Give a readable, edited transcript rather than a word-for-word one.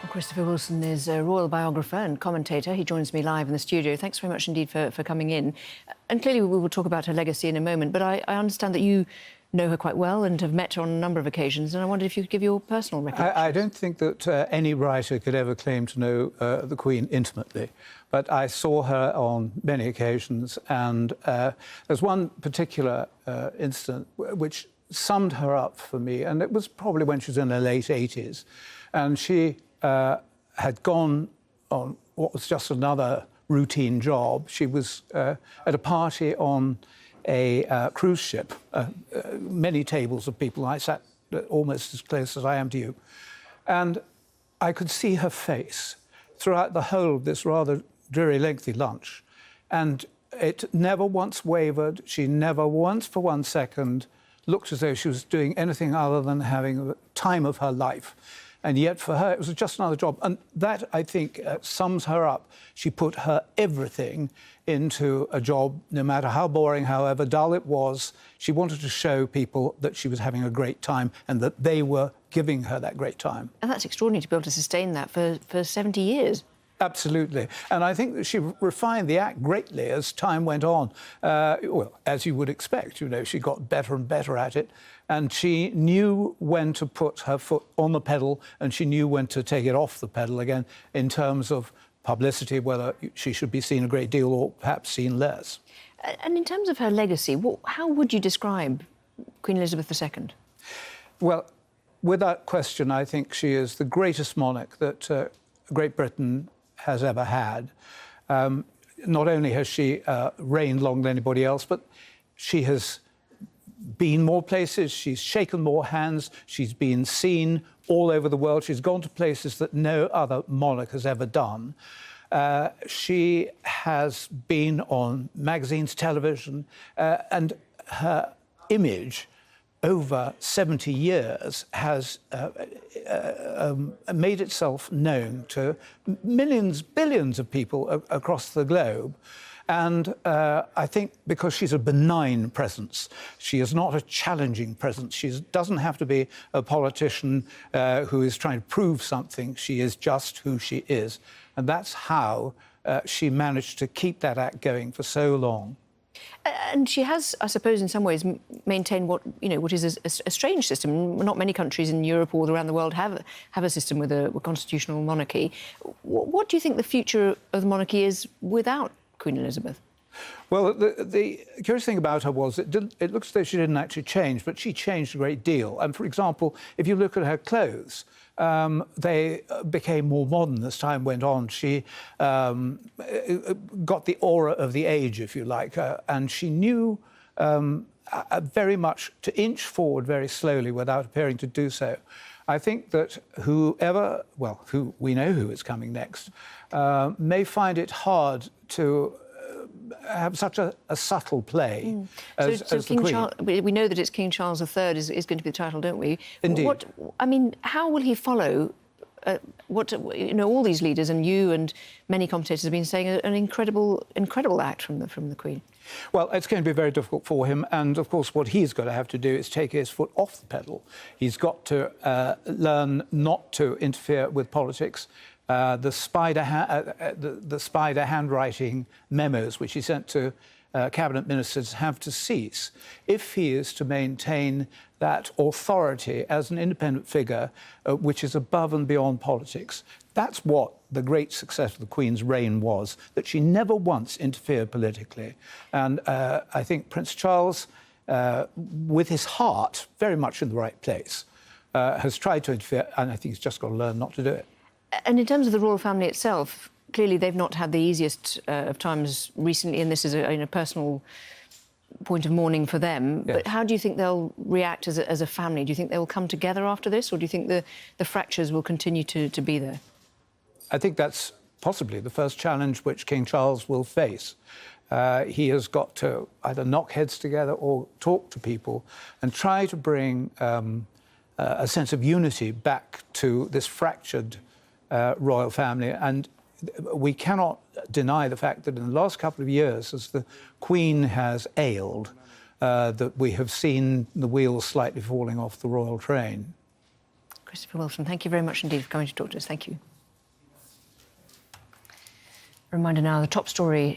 Christopher Wilson is a royal biographer and commentator. He joins me live in the studio. Thanks very much indeed for coming in. And clearly we will talk about her legacy in a moment, but I understand that you know her quite well and have met her on a number of occasions, and I wondered if you could give your personal recollection. I don't think that any writer could ever claim to know the Queen intimately, but I saw her on many occasions, and there's one particular incident which summed her up for me, and it was probably when she was in her late 80s, and she had gone on what was just another routine job. She was at a party on a cruise ship, many tables of people. I sat almost as close as I am to you. And I could see her face throughout the whole of this rather dreary, lengthy lunch. And it never once wavered. She never once for 1 second looked as though she was doing anything other than having the time of her life. And yet for her, it was just another job. And that, I think, sums her up. She put her everything into a job, no matter how boring, however dull it was. She wanted to show people that she was having a great time and that they were giving her that great time. And that's extraordinary to be able to sustain that for 70 years. Absolutely. And I think that she refined the act greatly as time went on. Well, as you would expect, you know, she got better and better at it. And she knew when to put her foot on the pedal and she knew when to take it off the pedal again in terms of publicity, whether she should be seen a great deal or perhaps seen less. And in terms of her legacy, how would you describe Queen Elizabeth II? Well, without question, I think she is the greatest monarch that Great Britain has ever had. Not only has she reigned longer than anybody else, but she has been more places, she's shaken more hands, she's been seen all over the world, she's gone to places that no other monarch has ever done. She has been on magazines, television, and her image over 70 years has made itself known to millions, billions of people across the globe. And I think because she's a benign presence, she is not a challenging presence. She doesn't have to be a politician who is trying to prove something. She is just who she is. And that's how she managed to keep that act going for so long. And she has, I suppose, in some ways, maintained what is a strange system. Not many countries in Europe or around the world have a system with a constitutional monarchy. What do you think the future of the monarchy is without Queen Elizabeth? Well, the curious thing about her was it looks as though she didn't actually change, but she changed a great deal. And, for example, if you look at her clothes, they became more modern as time went on. She got the aura of the age, if you like, and she knew very much to inch forward very slowly without appearing to do so. I think that who we know who is coming next, may find it hard to have such a subtle play as the Queen. We know that it's King Charles III is going to be the title, don't we? Indeed. How will he follow all these leaders, and you and many commentators have been saying an incredible act from the Queen? Well, it's going to be very difficult for him, and of course what he's got to have to do is take his foot off the pedal. He's got to learn not to interfere with politics. The spider handwriting memos which he sent to cabinet ministers have to cease if he is to maintain that authority as an independent figure which is above and beyond politics. That's what the great success of the Queen's reign was, that she never once interfered politically. And I think Prince Charles, with his heart very much in the right place, has tried to interfere, and I think he's just got to learn not to do it. And in terms of the royal family itself, clearly they've not had the easiest of times recently, and this is a personal point of mourning for them. Yes. But how do you think they'll react as a family? Do you think they will come together after this, or do you think the fractures will continue to be there? I think that's possibly the first challenge which King Charles will face. He has got to either knock heads together or talk to people and try to bring a sense of unity back to this fractured royal family. And we cannot deny the fact that in the last couple of years, as the Queen has ailed, that we have seen the wheels slightly falling off the royal train. Christopher Wilson, thank you very much indeed for coming to talk to us. Thank you. Reminder now, the top story